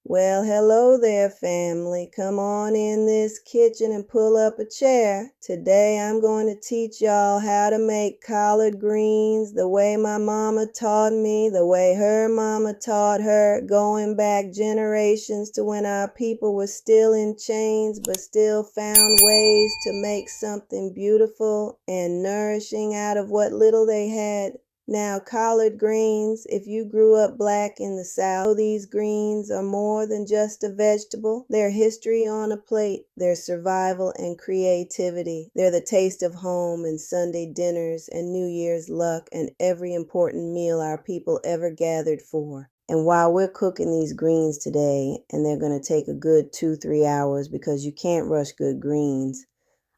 Well, hello there, family. Come on in this kitchen and pull up a chair. Today I'm going to teach y'all how to make collard greens the way my mama taught me, the way her mama taught her, going back generations to when our people were still in chains but still found ways to make something beautiful and nourishing out of what little they had. Now, collard greens, if you grew up black in the South, these greens are more than just a vegetable. They're history on a plate. They're survival and creativity. They're the taste of home and Sunday dinners and New Year's luck and every important meal our people ever gathered for. And while we're cooking these greens today, and they're going to take a good 2-3 hours because you can't rush good greens,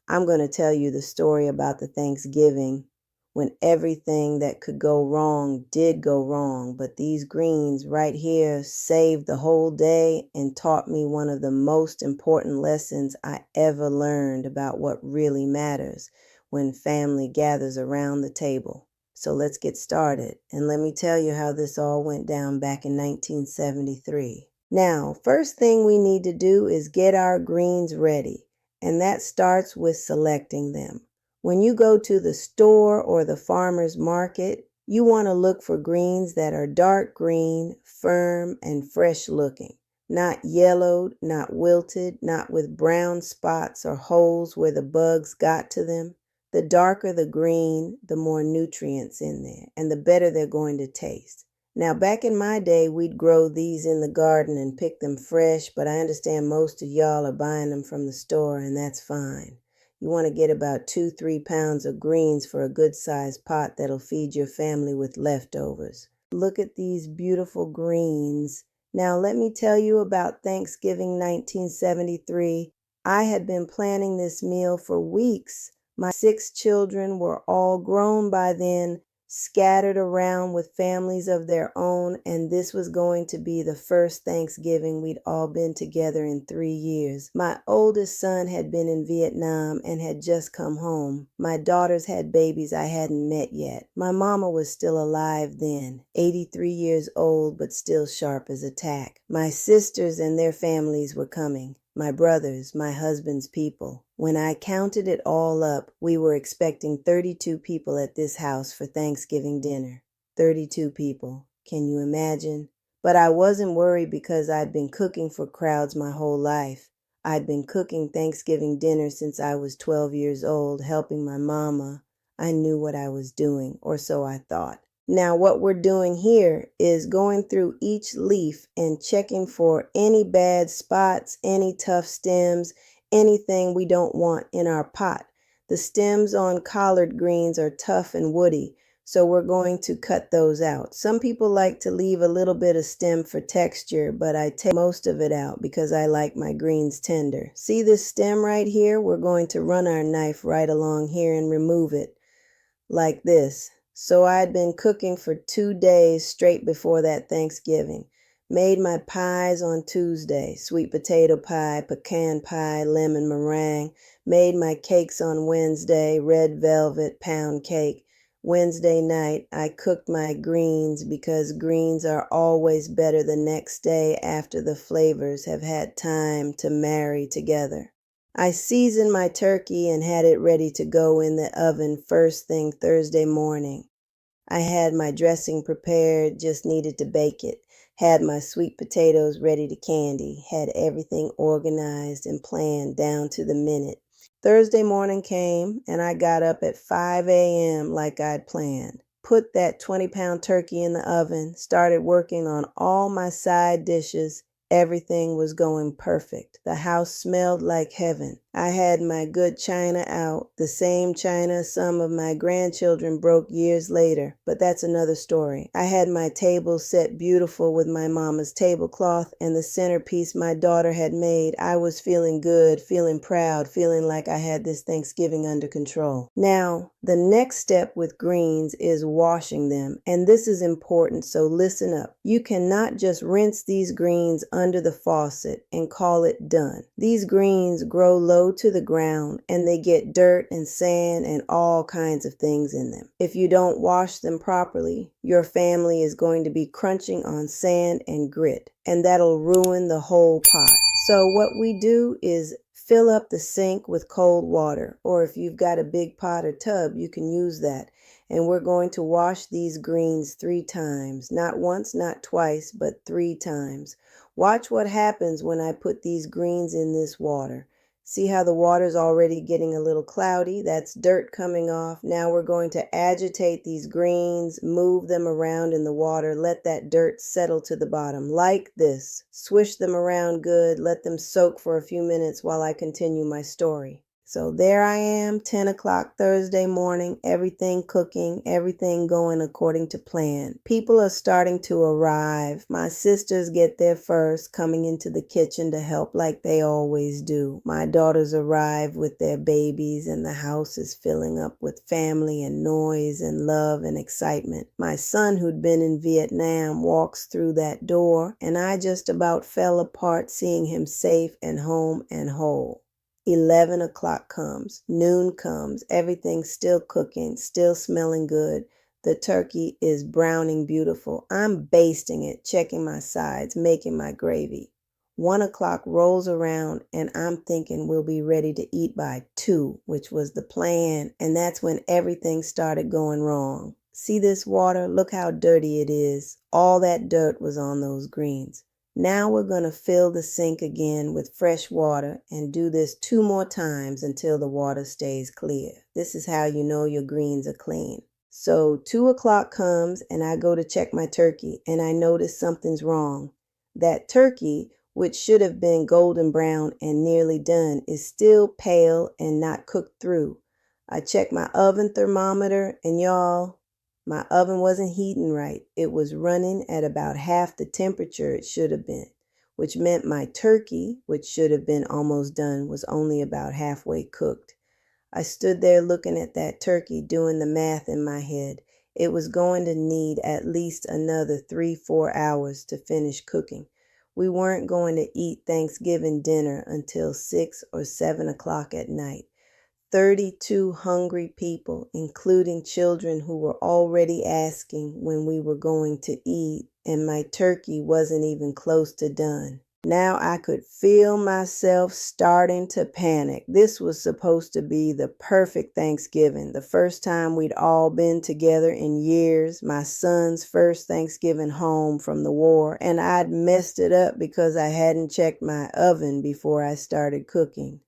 I'm going to tell you the story about the Thanksgiving when everything that could go wrong did go wrong, but these greens right here saved the whole day and taught me one of the most important lessons I ever learned about what really matters when family gathers around the table. So let's get started, and let me tell you how this all went down back in 1973. Now, first thing we need to do is get our greens ready, and that starts with selecting them. When you go to the store or the farmer's market, you want to look for greens that are dark green, firm, and fresh looking. Not yellowed, not wilted, not with brown spots or holes where the bugs got to them. The darker the green, the more nutrients in there, and the better they're going to taste. Now, back in my day, we'd grow these in the garden and pick them fresh, but I understand most of y'all are buying them from the store, and that's fine. You want to get about 2-3 pounds of greens for a good-sized pot that'll feed your family with leftovers. Look at these beautiful greens. Now, let me tell you about Thanksgiving 1973. I had been planning this meal for weeks. My 6 children were all grown by then, scattered around with families of their own, and this was going to be the first Thanksgiving we'd all been together in 3 years. My oldest son had been in Vietnam and had just come home. My daughters had babies I hadn't met yet. My mama was still alive then, 83 years old, but still sharp as a tack. My sisters and their families were coming. My brothers, my husband's people. When I counted it all up, we were expecting 32 people at this house for Thanksgiving dinner. 32 people. Can you imagine? But I wasn't worried because I'd been cooking for crowds my whole life. I'd been cooking Thanksgiving dinner since I was 12 years old, helping my mama. I knew what I was doing, or so I thought. Now, what we're doing here is going through each leaf and checking for any bad spots, any tough stems, anything we don't want in our pot. The stems on collard greens are tough and woody, so we're going to cut those out. Some people like to leave a little bit of stem for texture, but I take most of it out because I like my greens tender. See this stem right here? We're going to run our knife right along here and remove it like this. So I'd been cooking for 2 days straight before that Thanksgiving. Made my pies on Tuesday, sweet potato pie, pecan pie, lemon meringue. Made my cakes on Wednesday, red velvet, pound cake. Wednesday night, I cooked my greens because greens are always better the next day after the flavors have had time to marry together. I seasoned my turkey and had it ready to go in the oven first thing Thursday morning. I had my dressing prepared, just needed to bake it. Had my sweet potatoes ready to candy. Had everything organized and planned down to the minute. Thursday morning came and I got up at 5 a.m. like I'd planned. Put that 20-pound turkey in the oven, started working on all my side dishes. Everything was going perfect. The house smelled like heaven. I had my good china out, the same china some of my grandchildren broke years later, but that's another story. I had my table set beautiful with my mama's tablecloth and the centerpiece my daughter had made. I was feeling good, feeling proud, feeling like I had this Thanksgiving under control. Now, the next step with greens is washing them, and this is important, so listen up. You cannot just rinse these greens under the faucet and call it done. These greens grow low to the ground and they get dirt and sand and all kinds of things in them. If you don't wash them properly, your family is going to be crunching on sand and grit, and that'll ruin the whole pot. So what we do is fill up the sink with cold water, or if you've got a big pot or tub, you can use that. And we're going to wash these greens 3 times. Not once, not twice, but 3 times. Watch what happens when I put these greens in this water. See how the water's already getting a little cloudy? That's dirt coming off. Now we're going to agitate these greens, move them around in the water, let that dirt settle to the bottom like this. Swish them around good, let them soak for a few minutes while I continue my story. So there I am, 10 o'clock Thursday morning, everything cooking, everything going according to plan. People are starting to arrive. My sisters get there first, coming into the kitchen to help like they always do. My daughters arrive with their babies and the house is filling up with family and noise and love and excitement. My son, who'd been in Vietnam, walks through that door, and I just about fell apart seeing him safe and home and whole. 11 o'clock comes, noon comes, everything's still cooking, still smelling good. The turkey is browning beautiful. I'm basting it, checking my sides, making my gravy. 1 o'clock rolls around and I'm thinking we'll be ready to eat by 2, which was the plan, and that's when everything started going wrong. See this water? Look how dirty it is. All that dirt was on those greens. Now we're going to fill the sink again with fresh water and do this 2 more times until the water stays clear. This is how you know your greens are clean. So 2 o'clock comes and I go to check my turkey and I notice something's wrong. That turkey, which should have been golden brown and nearly done, is still pale and not cooked through. I check my oven thermometer and y'all, my oven wasn't heating right. It was running at about half the temperature it should have been, which meant my turkey, which should have been almost done, was only about halfway cooked. I stood there looking at that turkey, doing the math in my head. It was going to need at least another 3-4 hours to finish cooking. We weren't going to eat Thanksgiving dinner until 6 or 7 o'clock at night. 32 hungry people, including children who were already asking when we were going to eat, and my turkey wasn't even close to done. Now I could feel myself starting to panic. This was supposed to be the perfect Thanksgiving, the first time we'd all been together in years, my son's first Thanksgiving home from the war, and I'd messed it up because I hadn't checked my oven before I started cooking.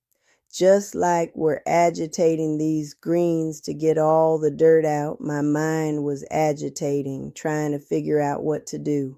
Just like we're agitating these greens to get all the dirt out, my mind was agitating, trying to figure out what to do.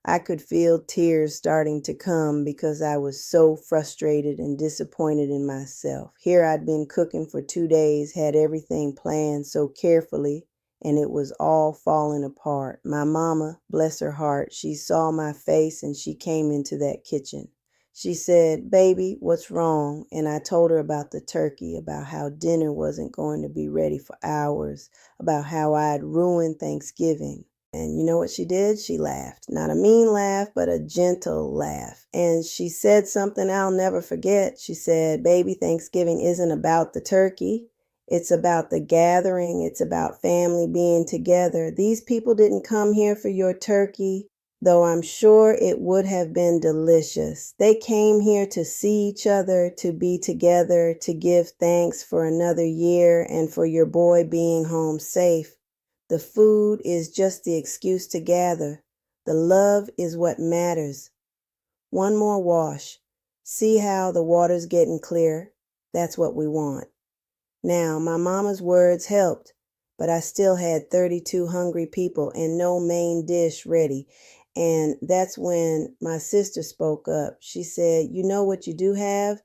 I could feel tears starting to come because I was so frustrated and disappointed in myself. Here I'd been cooking for 2 days, had everything planned so carefully, and it was all falling apart. My mama, bless her heart, she saw my face and she came into that kitchen. She said, "Baby, what's wrong?" And I told her about the turkey, about how dinner wasn't going to be ready for hours, about how I'd ruined Thanksgiving. And you know what she did? She laughed. Not a mean laugh, but a gentle laugh. And she said something I'll never forget. She said, "Baby, Thanksgiving isn't about the turkey. It's about the gathering. It's about family being together. These people didn't come here for your turkey, though I'm sure it would have been delicious. They came here to see each other, to be together, to give thanks for another year and for your boy being home safe. The food is just the excuse to gather. The love is what matters." 1 more wash. See how the water's getting clear? That's what we want. Now, my mama's words helped, but I still had 32 hungry people and no main dish ready. And that's when my sister spoke up. She said, "You know what you do have?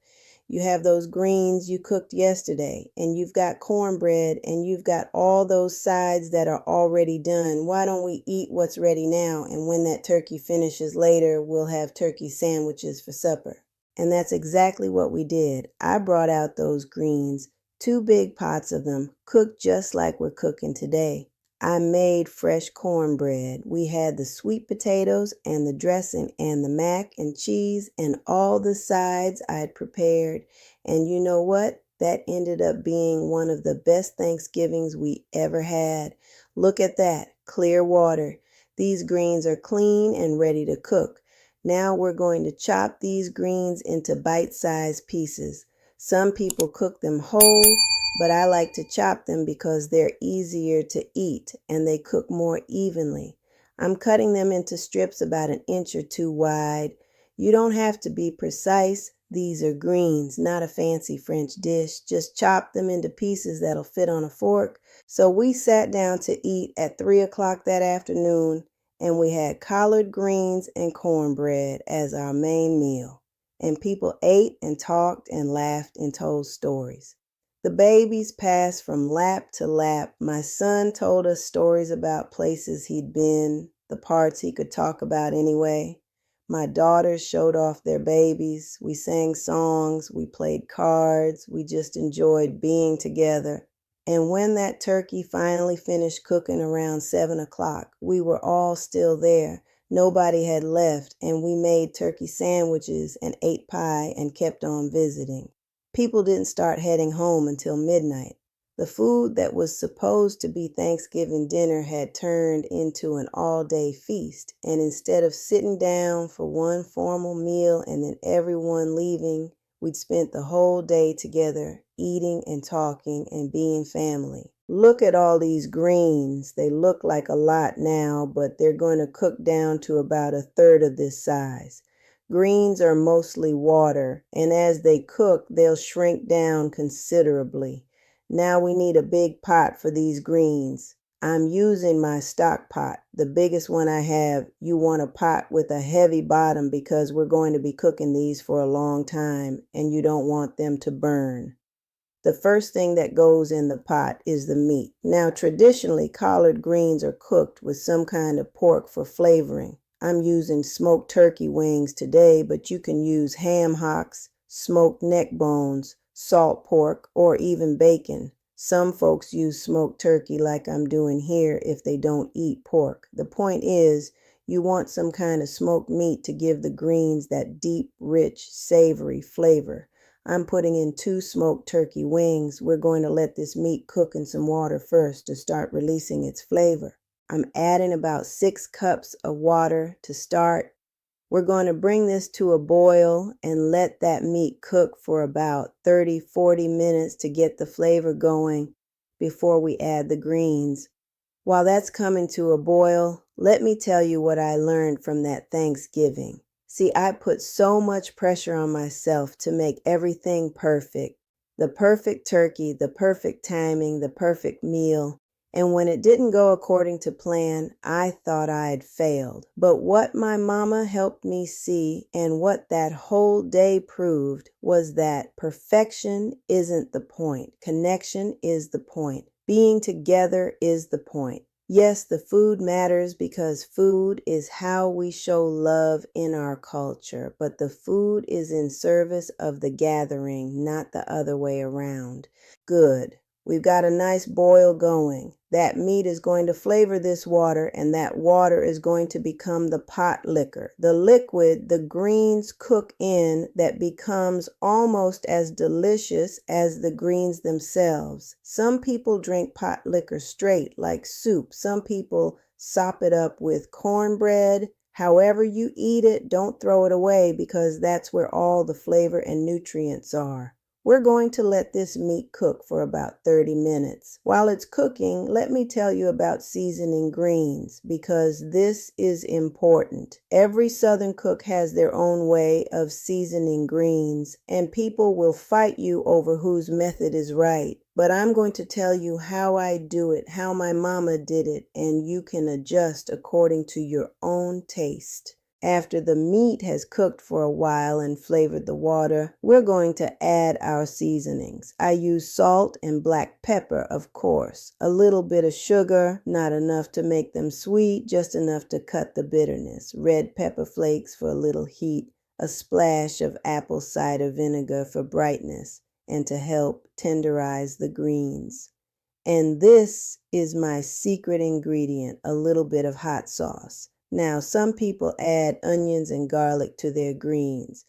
You have those greens you cooked yesterday, and you've got cornbread, and you've got all those sides that are already done. Why don't we eat what's ready now? And when that turkey finishes later, we'll have turkey sandwiches for supper." And that's exactly what we did. I brought out those greens, 2 big pots of them, cooked just like we're cooking today. I made fresh cornbread. We had the sweet potatoes and the dressing and the mac and cheese and all the sides I'd prepared. And you know what? That ended up being one of the best Thanksgivings we ever had. Look at that, clear water. These greens are clean and ready to cook. Now we're going to chop these greens into bite-sized pieces. Some people cook them whole, but I like to chop them because they're easier to eat and they cook more evenly. I'm cutting them into strips about 1 inch or 2 wide. You don't have to be precise. These are greens, not a fancy French dish. Just chop them into pieces that'll fit on a fork. So we sat down to eat at 3 o'clock that afternoon, and we had collard greens and cornbread as our main meal. And people ate and talked and laughed and told stories. The babies passed from lap to lap. My son told us stories about places he'd been, the parts he could talk about anyway. My daughters showed off their babies. We sang songs. We played cards. We just enjoyed being together. And when that turkey finally finished cooking around 7 o'clock, we were all still there. Nobody had left, and we made turkey sandwiches and ate pie and kept on visiting. People didn't start heading home until midnight. The food that was supposed to be Thanksgiving dinner had turned into an all-day feast, and instead of sitting down for one formal meal and then everyone leaving, we'd spent the whole day together, eating and talking and being family. Look at all these greens. They look like a lot now, but they're going to cook down to about 1/3 of this size. Greens are mostly water, and as they cook, they'll shrink down considerably. Now we need a big pot for these greens. I'm using my stock pot, the biggest one I have. You want a pot with a heavy bottom because we're going to be cooking these for a long time, and you don't want them to burn. The first thing that goes in the pot is the meat. Now, traditionally, collard greens are cooked with some kind of pork for flavoring. I'm using smoked turkey wings today, but you can use ham hocks, smoked neck bones, salt pork, or even bacon. Some folks use smoked turkey like I'm doing here if they don't eat pork. The point is, you want some kind of smoked meat to give the greens that deep, rich, savory flavor. I'm putting in 2 smoked turkey wings. We're going to let this meat cook in some water first to start releasing its flavor. I'm adding about 6 cups of water to start. We're going to bring this to a boil and let that meat cook for about 30-40 minutes to get the flavor going before we add the greens. While that's coming to a boil, let me tell you what I learned from that Thanksgiving. See, I put so much pressure on myself to make everything perfect. The perfect turkey, the perfect timing, the perfect meal. And when it didn't go according to plan, I thought I had failed. But what my mama helped me see and what that whole day proved was that perfection isn't the point. Connection is the point. Being together is the point. Yes, the food matters because food is how we show love in our culture, but the food is in service of the gathering, not the other way around. Good. We've got a nice boil going. That meat is going to flavor this water, and that water is going to become the pot liquor, the liquid the greens cook in that becomes almost as delicious as the greens themselves. Some people drink pot liquor straight, like soup. Some people sop it up with cornbread. However you eat it, don't throw it away because that's where all the flavor and nutrients are. We're going to let this meat cook for about 30 minutes. While it's cooking, let me tell you about seasoning greens because this is important. Every Southern cook has their own way of seasoning greens, and people will fight you over whose method is right. But I'm going to tell you how I do it, how my mama did it, and you can adjust according to your own taste. After the meat has cooked for a while and flavored the water, we're going to add our seasonings. I use salt and black pepper, of course. A little bit of sugar, not enough to make them sweet, just enough to cut the bitterness. Red pepper flakes for a little heat. A splash of apple cider vinegar for brightness and to help tenderize the greens. And this is my secret ingredient, a little bit of hot sauce. Now, some people add onions and garlic to their greens.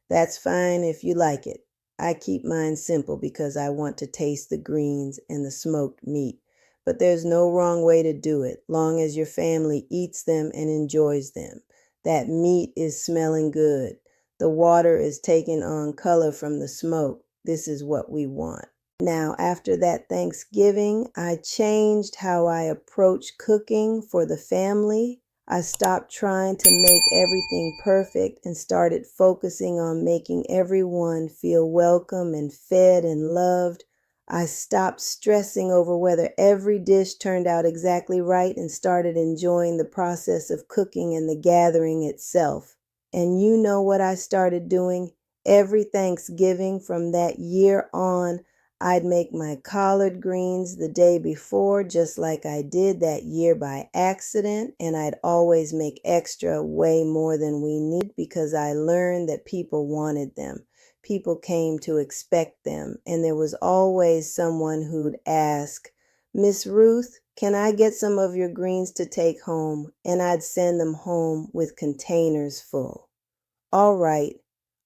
That's fine if you like it. I keep mine simple because I want to taste the greens and the smoked meat. But there's no wrong way to do it, long as your family eats them and enjoys them. That meat is smelling good. The water is taking on color from the smoke. This is what we want. Now, after that Thanksgiving, I changed how I approach cooking for the family. I stopped trying to make everything perfect and started focusing on making everyone feel welcome and fed and loved. I stopped stressing over whether every dish turned out exactly right and started enjoying the process of cooking and the gathering itself. And you know what I started doing? Every Thanksgiving from that year on, I'd make my collard greens the day before, just like I did that year by accident, and I'd always make extra way more than we need because I learned that people wanted them. People came to expect them, and there was always someone who'd ask, "Miss Ruth, can I get some of your greens to take home?" And I'd send them home with containers full. All right,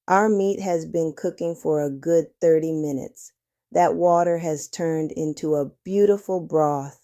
our meat has been cooking for a good 30 minutes. That water has turned into a beautiful broth.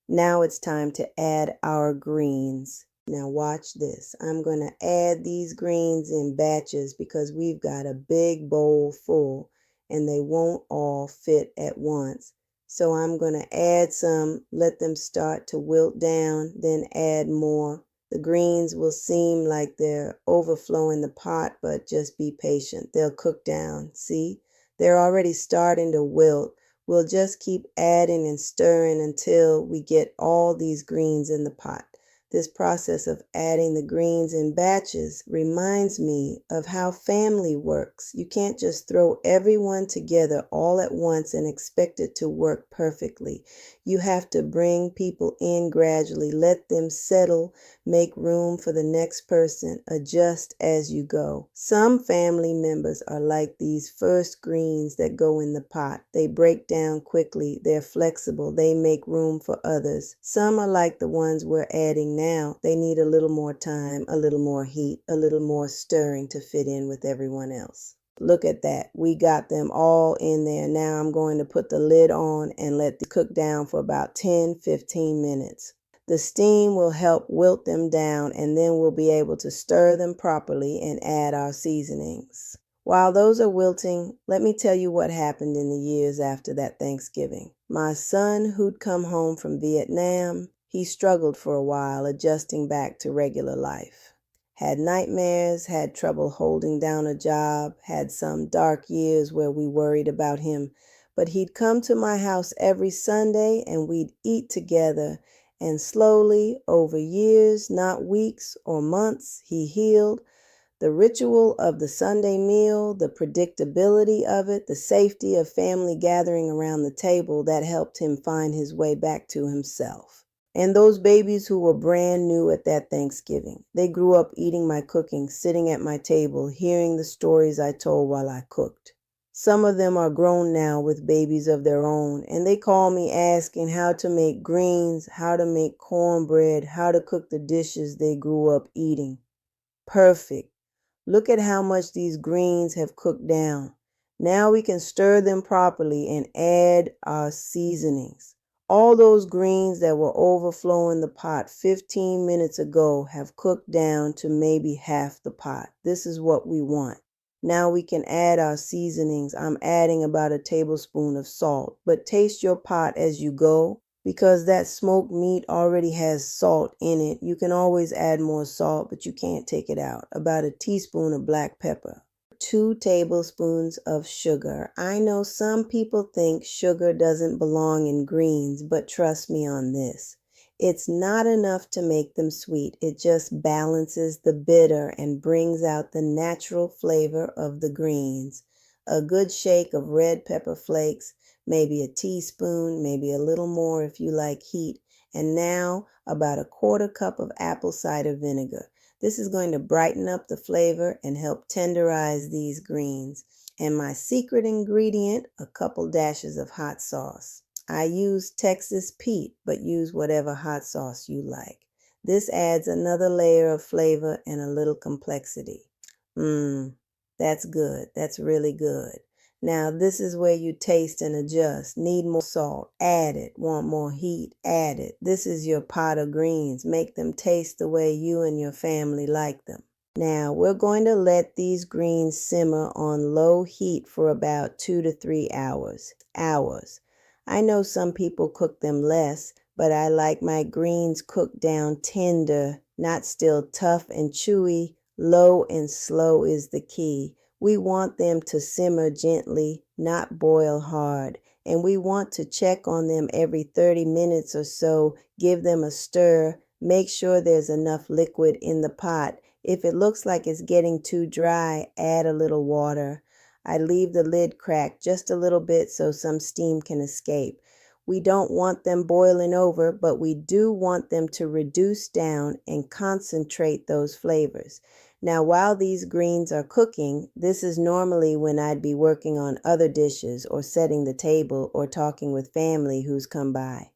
Now it's time to add our greens. Now watch this. I'm going to add these greens in batches because we've got a big bowl full and they won't all fit at once. So I'm going to add some, let them start to wilt down, then add more. The greens will seem like they're overflowing the pot, but just be patient. They'll cook down. See? They're already starting to wilt. We'll just keep adding and stirring until we get all these greens in the pot. This process of adding the greens in batches reminds me of how family works. You can't just throw everyone together all at once and expect it to work perfectly. You have to bring people in gradually, let them settle, make room for the next person, adjust as you go. Some family members are like these first greens that go in the pot. They break down quickly, they're flexible, they make room for others. Some are like the ones we're adding now. They need a little more time, a little more heat, a little more stirring to fit in with everyone else. Look at that. We got them all in there. Now I'm going to put the lid on and let them cook down for about 10-15 minutes. The steam will help wilt them down, and then we'll be able to stir them properly and add our seasonings. While those are wilting, let me tell you what happened in the years after that Thanksgiving. My son, who'd come home from Vietnam, he struggled for a while adjusting back to regular life. Had nightmares, had trouble holding down a job, had some dark years where we worried about him. But he'd come to my house every Sunday and we'd eat together. And slowly, over years, not weeks or months, he healed. The ritual of the Sunday meal, the predictability of it, the safety of family gathering around the table, that helped him find his way back to himself. And those babies who were brand new at that Thanksgiving, they grew up eating my cooking, sitting at my table, hearing the stories I told while I cooked. Some of them are grown now with babies of their own, and they call me asking how to make greens, how to make cornbread, how to cook the dishes they grew up eating. Perfect. Look at how much these greens have cooked down. Now we can stir them properly and add our seasonings. All those greens that were overflowing the pot 15 minutes ago have cooked down to maybe half the pot. This is what we want. Now we can add our seasonings. I'm adding about a tablespoon of salt, but taste your pot as you go because that smoked meat already has salt in it. You can always add more salt, but you can't take it out. About a teaspoon of black pepper. 2 tablespoons of sugar. I know some people think sugar doesn't belong in greens, but trust me on this. It's not enough to make them sweet. It just balances the bitter and brings out the natural flavor of the greens. A good shake of red pepper flakes, maybe a teaspoon, maybe a little more if you like heat, and now about a 1/4 cup of apple cider vinegar. This is going to brighten up the flavor and help tenderize these greens. And my secret ingredient, a couple dashes of hot sauce. I use Texas Pete, but use whatever hot sauce you like. This adds another layer of flavor and a little complexity. That's good. That's really good. Now, this is where you taste and adjust. Need more salt? Add it. Want more heat? Add it. This is your pot of greens. Make them taste the way you and your family like them. Now, we're going to let these greens simmer on low heat for about 2 to 3 hours. I know some people cook them less, but I like my greens cooked down tender, not still tough and chewy. Low and slow is the key. We want them to simmer gently, not boil hard. And we want to check on them every 30 minutes or so. Give them a stir. Make sure there's enough liquid in the pot. If it looks like it's getting too dry, add a little water. I leave the lid cracked just a little bit so some steam can escape. We don't want them boiling over, but we do want them to reduce down and concentrate those flavors. Now, while these greens are cooking, this is normally when I'd be working on other dishes or setting the table or talking with family who's come by.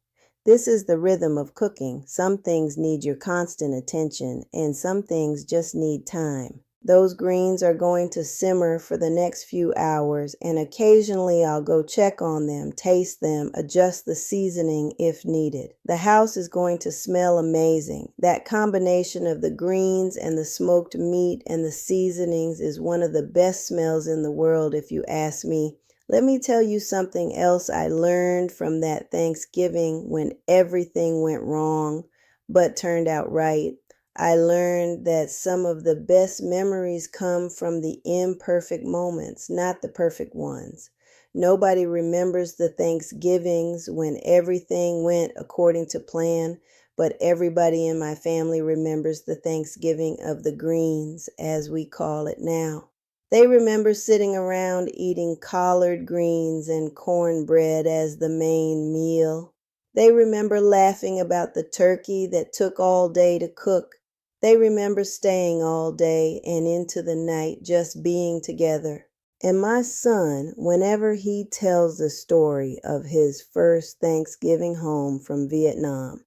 This is the rhythm of cooking. Some things need your constant attention, and some things just need time. Those greens are going to simmer for the next few hours, and occasionally I'll go check on them, taste them, adjust the seasoning if needed. The house is going to smell amazing. That combination of the greens and the smoked meat and the seasonings is one of the best smells in the world if you ask me. Let me tell you something else I learned from that Thanksgiving when everything went wrong but turned out right. I learned that some of the best memories come from the imperfect moments, not the perfect ones. Nobody remembers the Thanksgivings when everything went according to plan, but everybody in my family remembers the Thanksgiving of the greens, as we call it now. They remember sitting around eating collard greens and cornbread as the main meal. They remember laughing about the turkey that took all day to cook. They remember staying all day and into the night just being together. And my son, whenever he tells the story of his first Thanksgiving home from Vietnam,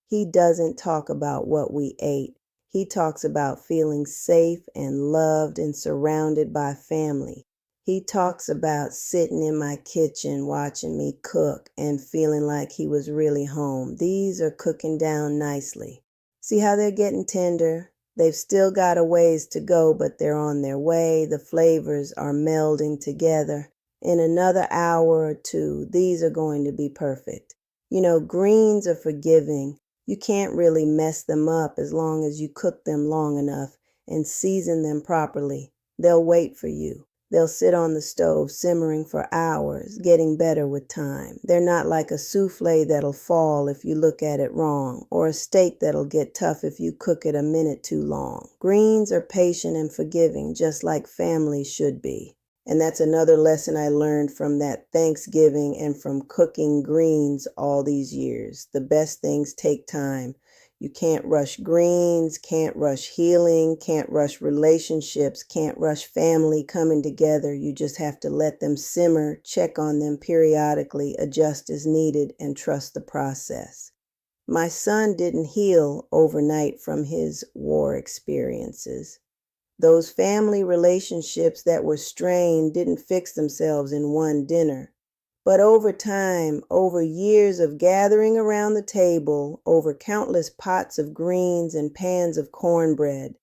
he doesn't talk about what we ate. He talks about feeling safe and loved and surrounded by family. He talks about sitting in my kitchen watching me cook and feeling like he was really home. These are cooking down nicely. See how they're getting tender? They've still got a ways to go, but they're on their way. The flavors are melding together. In another hour or two, these are going to be perfect. You know, greens are forgiving. You can't really mess them up as long as you cook them long enough and season them properly. They'll wait for you. They'll sit on the stove simmering for hours, getting better with time. They're not like a souffle that'll fall if you look at it wrong, or a steak that'll get tough if you cook it a minute too long. Greens are patient and forgiving, just like family should be. And that's another lesson I learned from that Thanksgiving and from cooking greens all these years. The best things take time. You can't rush greens, can't rush healing, can't rush relationships, can't rush family coming together. You just have to let them simmer, check on them periodically, adjust as needed, and trust the process. My son didn't heal overnight from his war experiences. Those family relationships that were strained didn't fix themselves in one dinner. But over time, over years of gathering around the table, over countless pots of greens and pans of cornbread,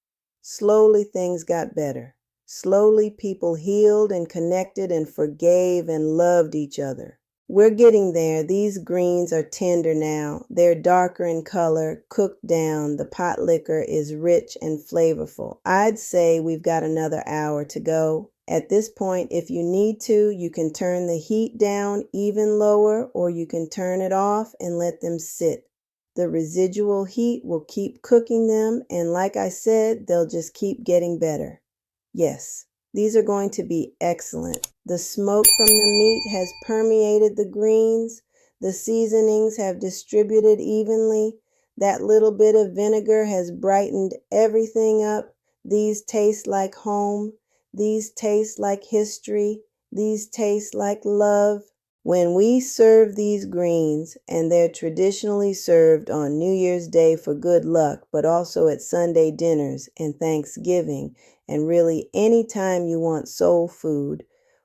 slowly things got better. Slowly people healed and connected and forgave and loved each other. We're getting there. These greens are tender now. They're darker in color, cooked down. The pot liquor is rich and flavorful. I'd say we've got another hour to go. At this point, if you need to, you can turn the heat down even lower, or you can turn it off and let them sit. The residual heat will keep cooking them, and like I said, they'll just keep getting better. Yes, these are going to be excellent. The smoke from the meat has permeated the greens. The seasonings have distributed evenly. That little bit of vinegar has brightened everything up. These taste like home. These taste like history. These taste like love. When we serve these greens, and they're traditionally served on New Year's Day for good luck, but also at Sunday dinners and Thanksgiving, and really any time you want soul food,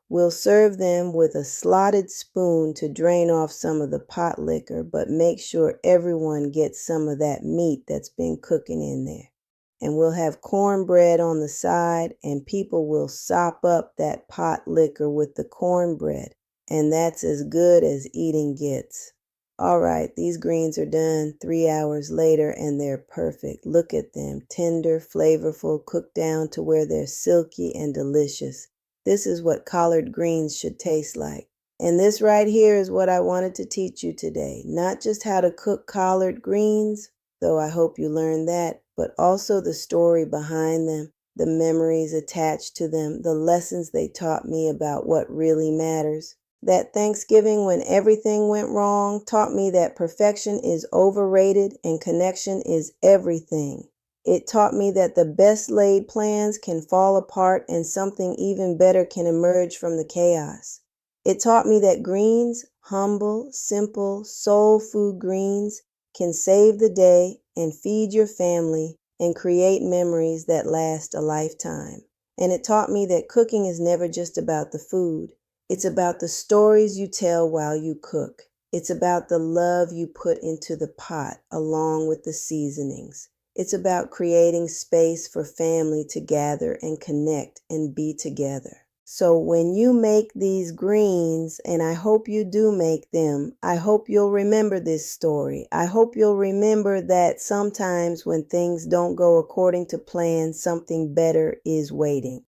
we'll serve them with a slotted spoon to drain off some of the pot liquor, but make sure everyone gets some of that meat that's been cooking in there. And we'll have cornbread on the side, and people will sop up that pot liquor with the cornbread. And that's as good as eating gets. All right, these greens are done 3 hours later and they're perfect. Look at them, tender, flavorful, cooked down to where they're silky and delicious. This is what collard greens should taste like. And this right here is what I wanted to teach you today. Not just how to cook collard greens, though I hope you learned that, but also the story behind them, the memories attached to them, the lessons they taught me about what really matters. That Thanksgiving when everything went wrong taught me that perfection is overrated and connection is everything. It taught me that the best laid plans can fall apart and something even better can emerge from the chaos. It taught me that greens, humble, simple, soul food greens, can save the day and feed your family and create memories that last a lifetime. And it taught me that cooking is never just about the food. It's about the stories you tell while you cook. It's about the love you put into the pot along with the seasonings. It's about creating space for family to gather and connect and be together. So when you make these greens, and I hope you do make them, I hope you'll remember this story. I hope you'll remember that sometimes when things don't go according to plan, something better is waiting.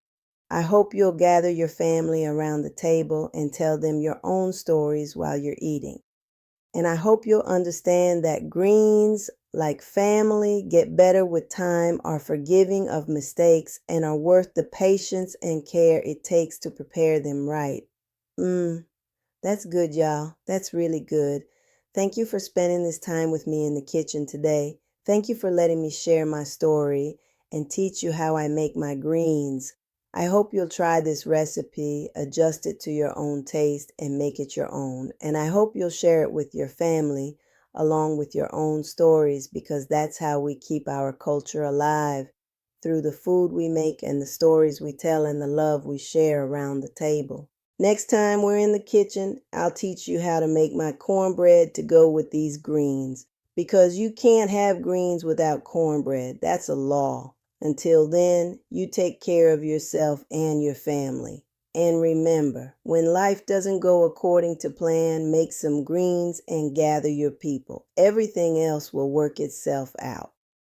I hope you'll gather your family around the table and tell them your own stories while you're eating. And I hope you'll understand that greens, like family, get better with time, are forgiving of mistakes, and are worth the patience and care it takes to prepare them right. That's good, y'all. That's really good. Thank you for spending this time with me in the kitchen today. Thank you for letting me share my story and teach you how I make my greens. I hope you'll try this recipe, adjust it to your own taste, and make it your own. And I hope you'll share it with your family along with your own stories, because that's how we keep our culture alive, through the food we make and the stories we tell and the love we share around the table. Next time we're in the kitchen, I'll teach you how to make my cornbread to go with these greens, because you can't have greens without cornbread. That's a law. Until then, you take care of yourself and your family. And remember, when life doesn't go according to plan, make some greens and gather your people. Everything else will work itself out.